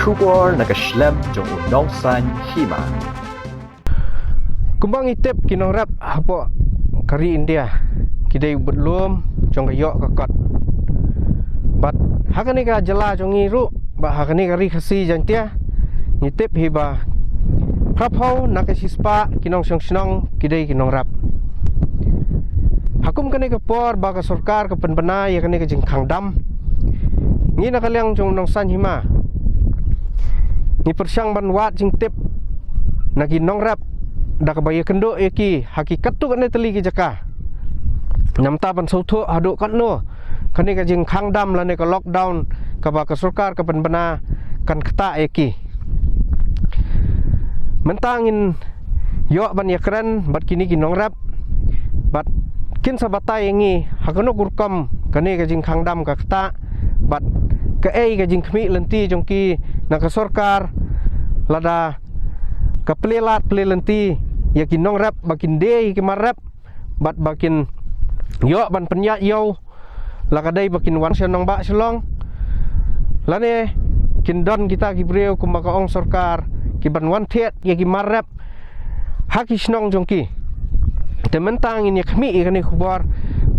Kubor nakaslem jong unongsan hima. Kumbang itip kinong rap hapo kari India kidai belum jong kayok kakot. Bat hakani ka jela jong iru ba hakani kari khasi jantia itip hiba prapau nakasispa kinong song kidai kinong rap. Hakum kani ka por ba ka sarkar ka penbana ya kani ka jing khangdam. Ngi nakaliang jong nongsan hima. Ni persyang ban wat jing tip nagi nong rap dak baya kendo eki hakikat tu kan teli ki jaka nyamta ban sautho hado kan no kani ka jing khangdam la ne ka lockdown ka ba ka sarkar ka penbana kan kata eki mentangin yo ban yakran bat kini ki nong rap bat kin sabatai ngi hakono gurkam kani ka jing khangdam ka kata bat ka ka jing khmi lenti jongki nak sarkar lada ka plelat plelenti yakin nong rap bakin dei ki marap bat bakin yo ban penya yo lakadai bakin wan nong ba selong lane kin don kita ki breu kumaka ong sarkar ki ban wan thet yaki marap haki snong jongki tementang ini khmi kani khubor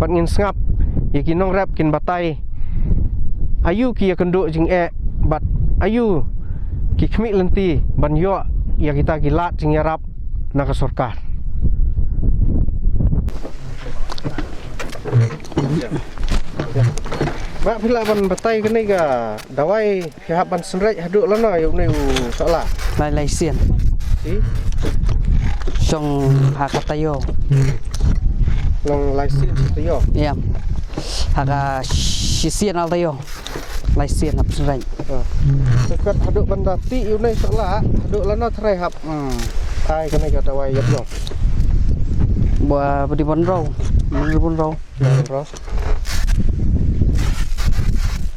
bat ngin sngap yaki nong rap kin batai ayu ki yakendo jing bat ayu ki khmi lenti ban yo ya kita gilat jing yarap nak sarkar. Mak pila ban batai kene ga dawai pihak ban senrek haduk lana yuk ne soala. Lai sian. Si Song hakatayo. long laisin yo. Ya. Haka sisian altayo. Lai sian hap senrai. Dekat haduk ban dati yuk ne soala haduk lana trai hap. Tai kene ga dawai yap yo. Ba budi pon rau. Pon rau. Ro.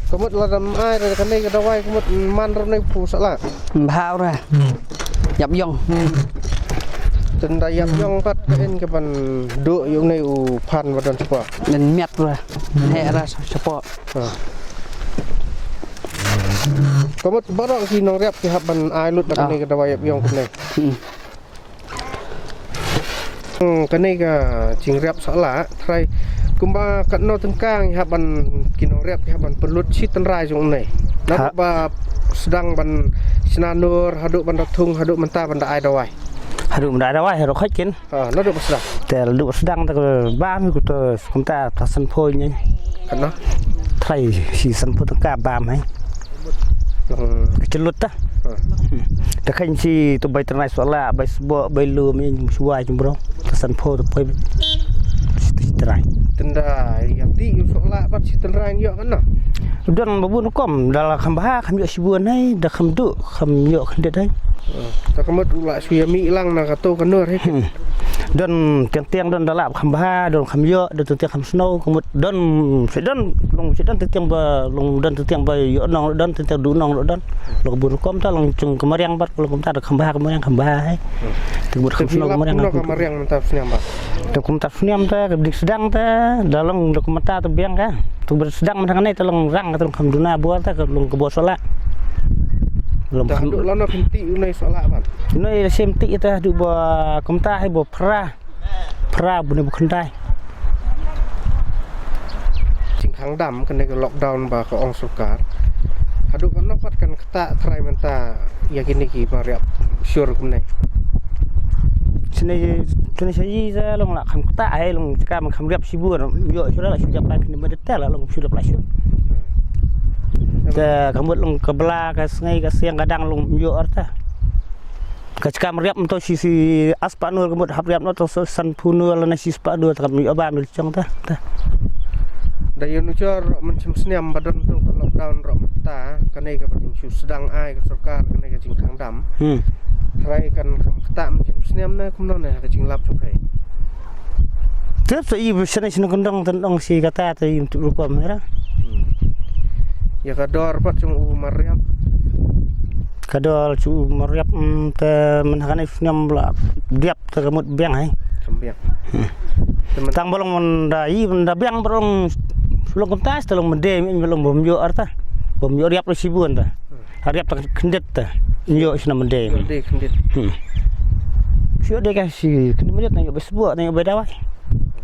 Kumut ladam ai ra kene ga dawai kumut man ro ne pu soala. Bhao ra. Yap yong. Tenda yap yong pat kain ke ban duk yuk ne u phan badan sepa. Dan miat ra. He ra sepo. Kumut barang ki nong rap ki hap ban ai lut ban ne ga dawai yap yong kene. Kene ga jing rap soala trai kumba katno tengkang hap ban kinong rap hap ban perlut sit tenrai jong ne. Nak ba sedang ban sinanur haduk ban datung haduk menta ban ai dawai. Haduk ban dawai haro khách kin. Nó được sedang. Te lu sedang ta ba mi ku to kumta ta san phoi ni. Katno. Trai si san pho ta ba mai. Long Kecelut ta. Ta khan si tu bai ternai soala bai sbo bai lu mi suai jumbro ta san pho ta pai trai. Tenda yang ti soala bat sit tenrai yo kan no. Dan babun kom dala khamba kham yo sibuan hai da kham du kham yo khandet hai. Ta kamut ula suyami ilang na kato kanur he. Dan tiang-tiang dan dalap khamba dan kham yo dan tiang kham snow kamut dan sedan long sedan tiang ba long dan tiang ba yo nong dan tiang du nong dan lo babun kom ta long chung kamariang bat lo kom ta da khamba hai. Tibut kham snow kamariang mantap senyam ba. Tu kumta senyam ta dik sedang ta dalang dokumenta tu biang ka. Tu bersedang menang ni tolong rang tolong kamduna buat ta tolong kebo sola. Belum Haduk lana kenti unai soala ba. Noi semti ita du ba kumta hai bo pra bune bu khandai. Jing khangdam kene ga lockdown ba ka ong sarkar. Haduk kan pat kan kata trai menta yakini ki mariap syur kumne. Sini saji sa long la kham kata ai long ka man kham riap sibuan yo sura la sujap lai kini medetel la long sura plasur. Ta kamut long kebela ka sengai ka siang kadang long yo arta. Ka cakam riap mento si aspa nur kamut hap riap no to san punur la na si spa nur ta kam yo ba mil chang ta. Dayon ujar mencem senyam badan tu lockdown ro ta kene ga batin sedang ai ka sarkar kene ga jing khangdam. Trai kan kata mencem senyam na kumno na ka jing lap sampai. Terus i bisane sino kendong tendong si kata ta i untuk rupa merah. Ya kador pat cung mariap. Kadol cu mariap te menhakan ifnyam bla diap te kamut biang hai. Sambiang. Tang bolong mendai menda biang bolong sulung kumtas tolong mende mi bolong bom yo arta. Bom yo riap sibuan ta. Ariap tak kendit ta. Yo sina mende. Mende kendit. Sio de ka si kendit na yo besbuat na yo bedawai.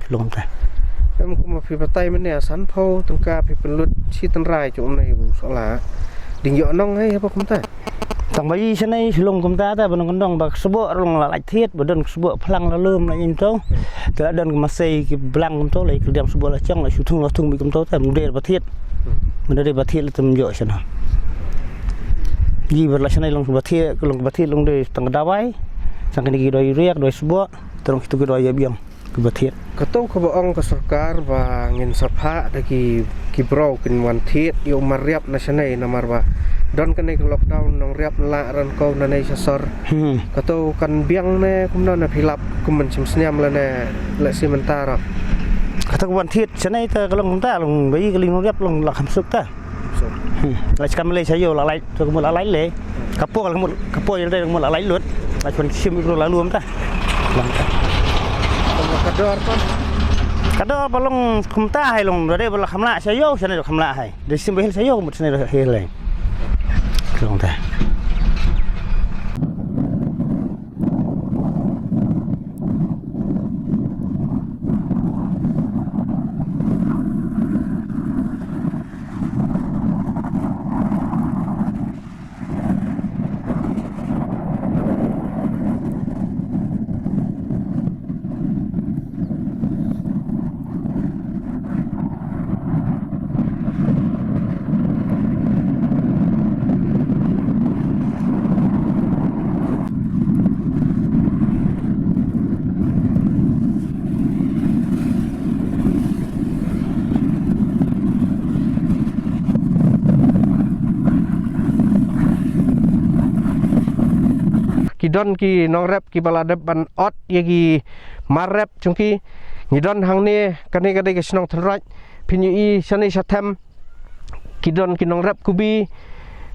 Long ta. Em kuma phi batai mene san phau tungka phi penlut si tan rai chung nei bu so la. Ding yo nong hai apa kum ta. Tang bayi sanai silong kum ta benong kendong bak sebok long la lai thiet bodon sebok phlang la lum la in to. Ta don ma sei ki blang kum to lai ki diam sebok la chang la su thung mi kum to ta mde ba thiet. Mde ba thiet la tum yo sana. Ji ber la sanai long ba thiet long de tang dawai. Sang kini ki doi riak doi sebok terong kitu ki doi biam ki ba thiet. Ketua kebaong ke sarkar và ngin sapha dagi kibrau kin wan thiet yo mariap nasional namar ba don kan lockdown nong riap la ran ko na nei sasor ketua kan biang ne kumna na philap kum men sim sniam la ne la simentara Kata wan thiet sanai ta kalong ta long bayi kaling riap long la kham suk ta la skam le sayo la lai to mo la lai le kapo yo de mo la lai lut la chon sim ro la luom ta kador kon Kadang balong kumta hai long dari bala khamla sayo sana do khamla hai. Dari simbel sayo mut sana do hele. Long ta. Kidon ki nong rap ki baladep ban ot yagi marep chungki ngidon hang ne kane kade ke snong thraj pinyu I sani satem kidon ki nong rap kubi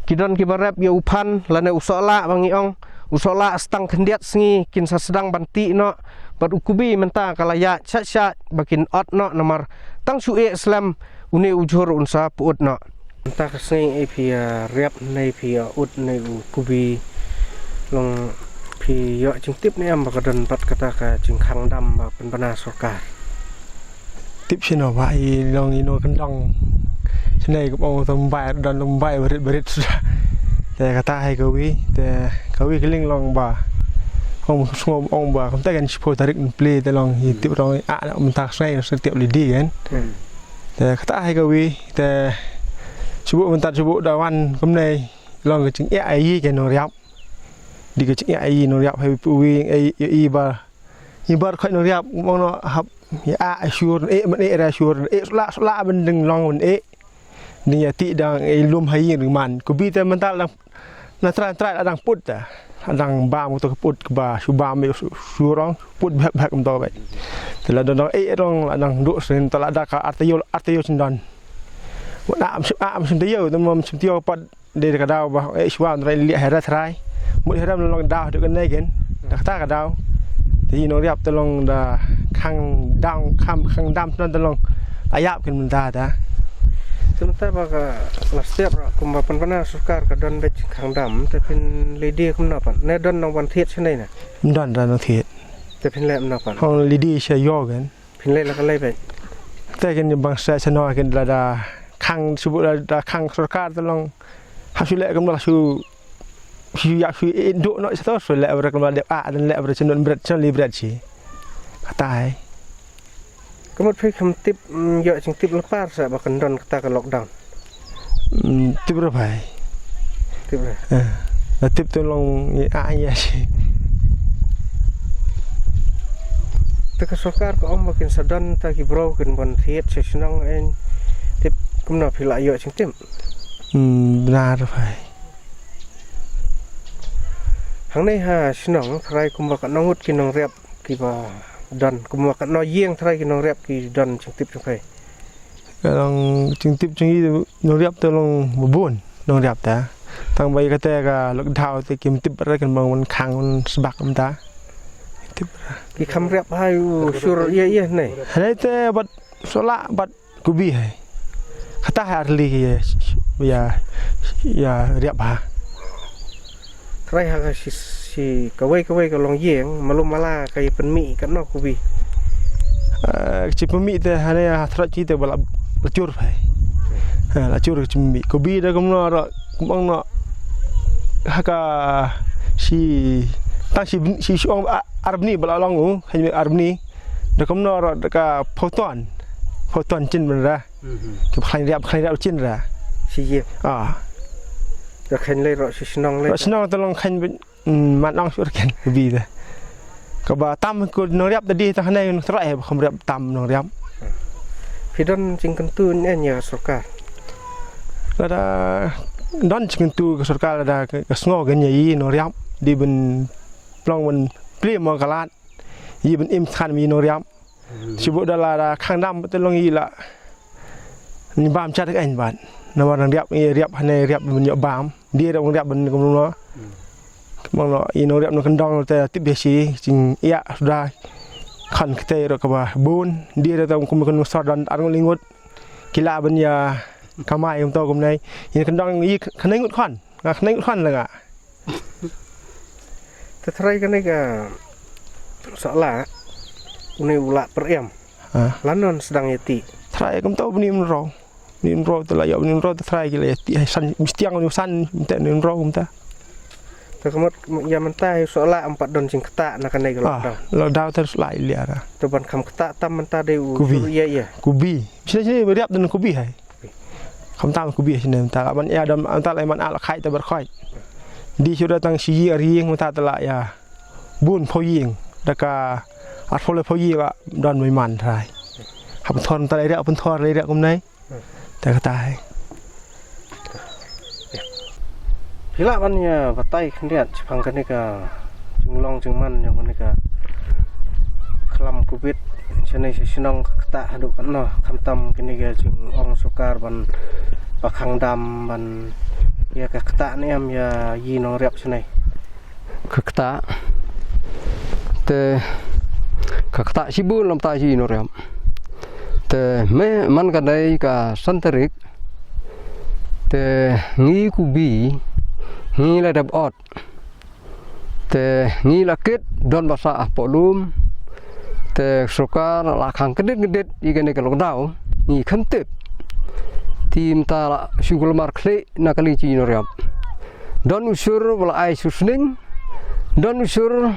kidon ki barep ya upan lane usola bangi ong usola stang kendiat sngi kin sa sedang banti no bat ukubi menta kalaya chat bakin ot no namar tang sue islam uni ujur unsa puut no menta kasngi e pia rap nei pia ut nei kubi long phi yo ching tip ne am bakadan pat kata ka ching khang dam ba penpana sarkar tip sino ba I long ino kendong senai ko ong tombai dan lombai berit sudah te kata hai kawi te kawi keling long ba ong ngom ong ba kom ta kan sipo tarik play te long tip rong a na mentak sai setiap lidi kan te kata hai kawi te subuh mentat subuh dawan kom nei long ke ching ai ke no riap di kecik ai no riap hai puwi ai ba ibar khoi no riap mong no hab ya assure men ra assure la ben ding long men ni ya ti dang lum hai ring man ko bi te mental na trai dang put ta dang ba mo to put ba su ba me su rong put bak om to bai te la dang rong dang du sen ta la da ka artayo cindon wa am sim te yo to mom sim tio pat de ka daw ba swa rai li hai ra trai một hôm long đào được cái này kiến đặc ta cả đào thì nó đẹp từ long là khang đào khang đam nên từ long ayap kan mentah ta sementara baga la setiap kumba penpana sarkar ka don bet khang dam te pin lady kum na pan ne don nong wan thiet chnai na don ra nó thiệt te pin lem na pan hong lady se yo kan pin le la ka le bet te kan bang sa chano kan da khang subu da khang sarkar từ long hasule kan la su ya su induk no sto so le abra kan de a dan le abra chnon bret chon li bret chi kata hai kemut phi kham tip yo ching tip lepar sa ba kan don kata ka lockdown tip ra bai tip ra là tip to long a ya chi te ka sarkar ko om makin sadan ta ki bro kin bon thiet se snong en tip kum na phi la yo ching tim benar bai hang nei ha snong thrai kum ba ka nongut ki nong rep ki ba don kum ba ka no yeng thrai ki nong rep ki don ching tip chung phai long ching tip ching I no riap to long bubun no riap ta tang bai ka te ka lok thao te kim tip ra kan mang khang man sbak am ta tip ki kham rep hai sur ye nei hai te bat sola bat kubi hai kata harli ya riap ha trai ha si kawai ka long yeng malum mala kai penmi kan no kubi ci pemi te hane ya thra ci te bala lacur phai lacur ci mi kubi da kumno ro kumbang no haka si tang si ong arab ni bala long u hanya arab ni da kumno ro da ka photon chin ben ra ke khai riap chin ra si ye da khen le ro si snong le snong to long khen man long sur ken kubi da ka ba tam ko no riap tadi ta hane thra e khom riap tam no riap pidon jing kentu nya sarkar ada don ching tu ke sarkar ada ke sngo gen yi no riap di ben plong ben pli mo kalat yi ben im khan mi no riap sibu dala khang dam te long yi la ni bam cha anh bạn na wa riap hane riap ben yo bam dia da riap ben kum no mong no ino riap no kendong te tip besi jing iya sudah khan kte ro ka ba bun dia da kum kun sor dan ar lingut kila ben ya kamai um to kum nei yin kendong yi khnai ngut khan la ga te trai kan ga sala uni ula perem lanon sedang yati trai kum to ni ro te la yo ni ro te trai ki le ti san mistiang ni san te ni ro kum ta Terkemut ya mentai soala 4 don sing ketak nak kanai lockdown. Lockdown terus lai liara. Teban kam ketak tam mentai de ya. Kubi. Sini beriap dan kubi hai. Kam tam kubi sini mentai man ya dan mentai lai man ala khai ta berkhoi. Di sudah tang si rieng mentai tela ya. Bun phoying daka at phole phoyi wa don mai man thai. Ham thon ta lai ria pun thon lai ria kum nai. Ta ka tai. Hila ban ya batai kendiat cipang kan ka jinglong jingman yang kan ka kelam kubit senai sinong ketak haduk kan no kamtam kini ga jing ong sukar ban pakhang dam ban ya ka ketak ni am ya yi nong riap senai ketak te ketak sibul lam ta yi nong riap te me man kadai ka santerik te ngi kubi ngi la dab ot te ngi la kit don basa apolum te sukar la khang kedit igane ka lockdown ngi khantip tim ta la sugul mar khle na kali chi no riap don usur wala ai susning don usur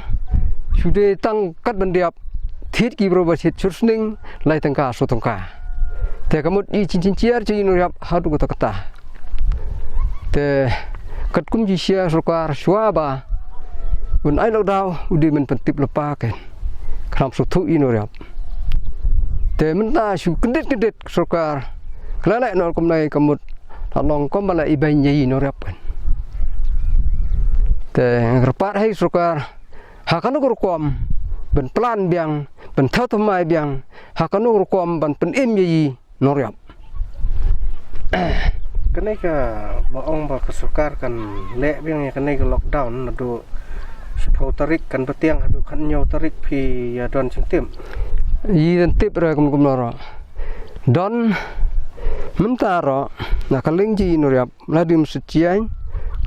sude tang kat bandiap thit ki bro basit susning lai tangka so tangka te kamut i chin chiar chi no riap hadu ko ta te kat kum ji sia sukar swaba un ai lo daw udi men pentip lepa ken kram su thu ino riap te menta su kedit sukar klala no kum nai kamut talong kom bala ibai nyai no riap ken te repat hai sukar hakanu kom ben plan biang ben thau thamai biang hakanu kom ban pen im yi no riap kanai ka baong ba kesukar kan le biang ya kanai ka lockdown nado sipau tarik kan betiang adu kan nyau tarik pi ya don sing tim yi dan tip ra kum noro don mentaro na kaling ji no riap ladim seciai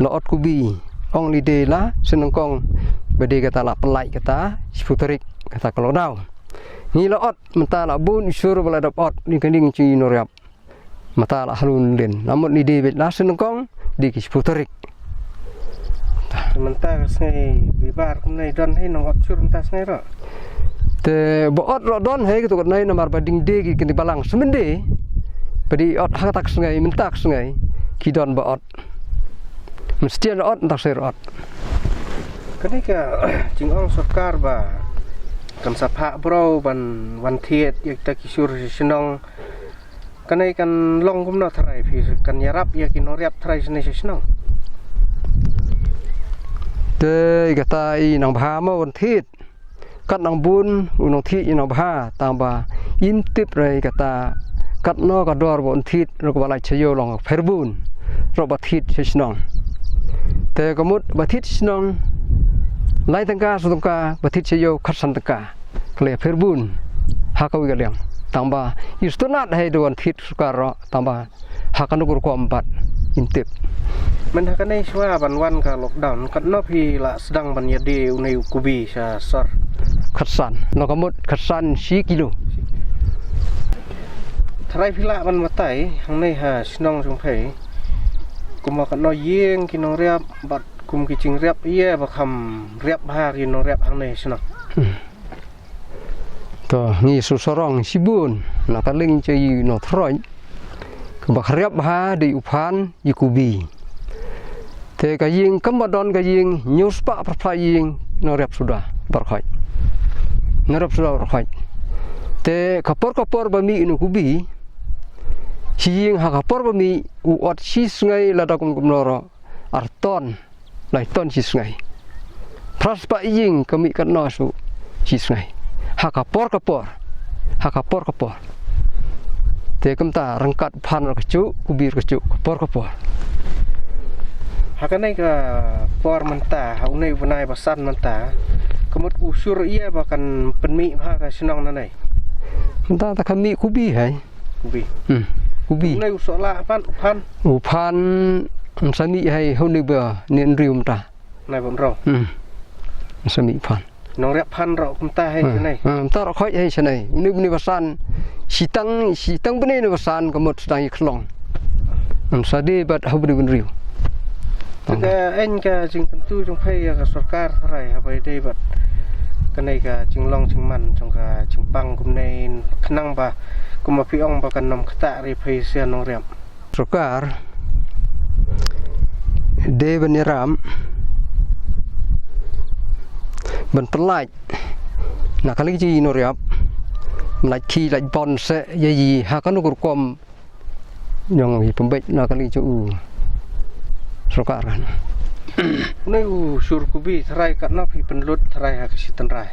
loot kubi ong lide la senengkong bede kata la pelai kata sipau tarik kata kalau daw ni loot mentala bun sur bala dapot ni kaning ji no riap mata la halun len namun ni de la senengkong di kisputerik sementara sngai bibar kumnai don hai nong otsur entas ngai ro te boot ro don hai gitu nai namar bading de ki kini balang semende padi ot hatak sngai mentak sngai ki don boot mesti ot entak serot kanai ka jingong sokar ba kan sapa bro ban wan thiet yak ta kisur sinong kanai kan long kum no thrai phi kan yarap ya ki no riap thrai sne sinong te kata i nang bha ma wan thiet kat nang bun unong thi i nang bha tamba intip rai kata kat no ka dor wan thiet ro ko balai chayo long ferbun ro ba thiet sinong te kamut ba thiet sinong lai tangka sutangka ba thiet chayo khat san tangka kle ferbun ha ka wi ga liang tamba istunat hai don thit sukar tamba hakan ukur ko empat intip. Men hakanai shwa banwan ka lockdown kat no phi la sedang ban yade unai kubi sha sor. Khasan no kamut khasan 10 kilo. Thrai phila ban matai hang nei ha snong jong phei. Kuma kat no yeng kinong riap bat kum kicing riap ye ba kham riap ha kinong riap hang nei snong. To ngi su sorong sibun na kaling chei no throi. Ka ba riap ha di uphan yikubi. Te ka ying kamadon ka ying nyuspa pra ying no riap sudah berkhoi. No riap sudah berkhoi. Te kapor ba mi inu kubi. Hiying ha kapor ba mi uot si sungai ladakum kumnoro arton lai ton si sungai. Pras pa ying kami kat no su si sungai. Ha kapor. Te kamta rangkat phan kecu kubi kecu kapor. Hakanai ka por menta ha unai bunai basan menta. Kemut usur ia bahkan penmi ha ka snong nanai. Menta ta kami kubi hai. Kubi. Kubi. Unai usola pan Uphan sami hai honi ba nen rium ta. nai bon ro. Sami phan. Nong riap pan ro kumta hai nai. Ta ro khoi hai sanai. Ni basan sitang bene ni basan kemut sedang klong. Sade bat ha bene riu. Ka anh ka jing tentu jong phei ka sarkar thrai ha bai dei bat kanai ka jing long jing man jong ka jing pang kum nei khnang ba kum ma pi ong ba kan nom khata ri phei sia nong riam. Sokar de beniram ben pelaj na kali ji no riap laj khi laj bon se ye ha kan ukur kom nyong hi pembek na kali ju Sokar kan. Unai usur kubi thrai ka no pi penlut thrai ha kisitan rai.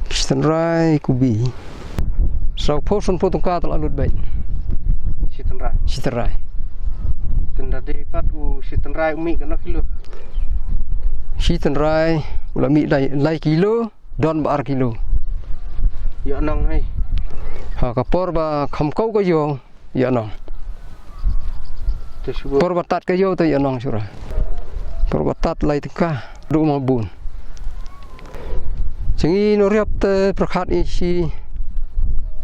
Kisitan rai kubi. Sau posun potong ka tal alut baik. Kisitan rai. Kisitan rai. Tenda de pat kisitan rai umi ka no kilo. Kisitan rai ula mi lai kilo don bar kilo. Ya nong hai. Ha kapor ba kham kau ka yo ya nong. Por batat ka yo to ya nong sura. Por batat lai tengkah du ma bun. Jengi no riap te prakhat i si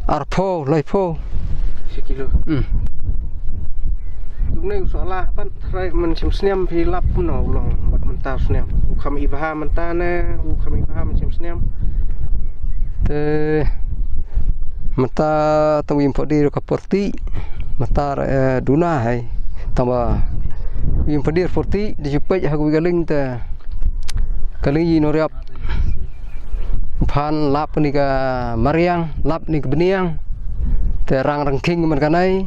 arpo lai po. Sekilo. Unai usola pan thrai man sim snem pi lap no long bat man ta snem. U kham i baha man ta na u kham i baha man sim snem. Te mata tawim podi ka porti mata duna hai tamba wim pedir forti di jupej ha galing te kaling no riap phan lap ni ka mariang lap ni ka beniang te rang king man kanai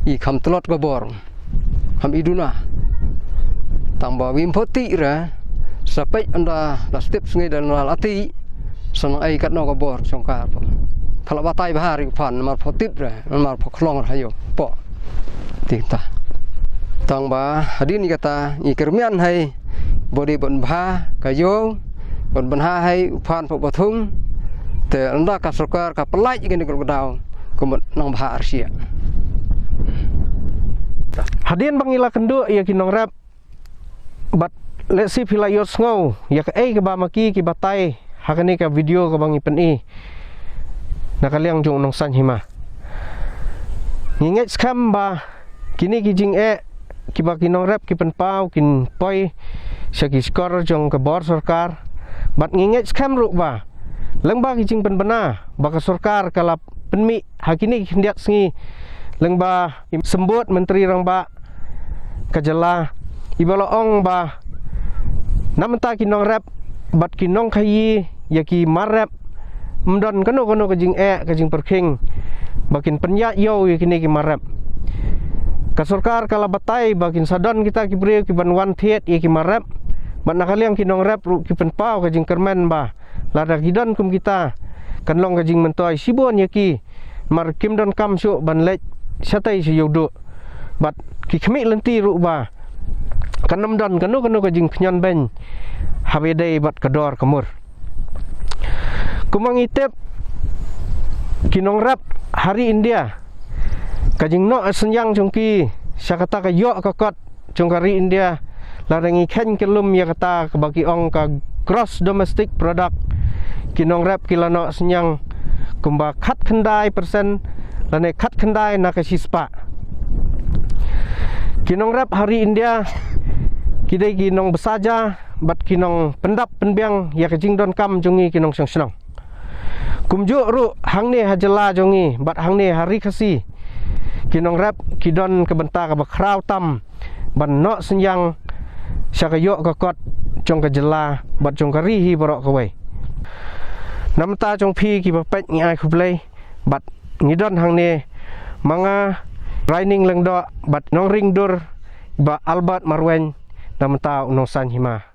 i kham tlot ka bor kham iduna tamba wim forti ra sapej anda la step sungai dan ati sang ai kat no ka bor songkar po kalau batai bahari phan mar photip ra mar phoklong hayo po tinta tang ba hadin kata i kermian hai bodi bon bha kayo bon banha hai phan po bathung te anda ka sarkar ka pelai gini ko daw kumut nang bha arsia Hadin bangila kendu ya kinong rap bat let's see pila yos ngau ya ka ai ka ba maki ki batai hakani ka video ka bangi pen i nakaliang jong nong san hima nginget skam ba kini ki jing ki ba kinong rap ki pen pau kin poi sa ki skor jong ka bor sarkar bat nginget skam ru ba leng ba ki jing pen bana ba ka sarkar kalap penmi hakini hendak sengi leng ba sembut menteri rang ba kajala ibalo ong ba namta kinong rap bat kinong khayi ya ki marap mdon kano ka jing ka jing perking bakin penya yo ya kini ki marap ka sarkar kala batai bakin sadon kita ki brio ki banwan thiet ya ki marap bat nakaliang kinong rap ru ki pen pau ka jing kermen ba lada kidon kum kita kanlong ka jing mentoi sibon ya ki mar kim don kam su ban lech satai si yodo bat ki khmi lenti ru ba kanam don kano ka jing pnyon ben habedai bat kador kamur kumang itep kinong rap hari India kajing no senyang jongki syakata ka yo ka kot jongkari India larangi ken kelum ya kata ke bagi ong ka gross domestic product kinong rap kilano senyang kumba khat khandai persen lane khat khandai na ka sispa kinong rap hari India kidai kinong besaja bat kinong pendap penbiang ya kajing don kam jongi kinong sang senang kumju ru hangne hajela jongi bat hangne hari kasi kinong rap kidon kebenta ka bakrau tam ban no senyang syakayo ka kot jong ka jela bat jong ka rihi borok ka wei namta jong phi ki bapet ngai khublei bat ngidon hangne manga Raining lengdo bat nong ring dur ba Albert Marwen namta unong san hima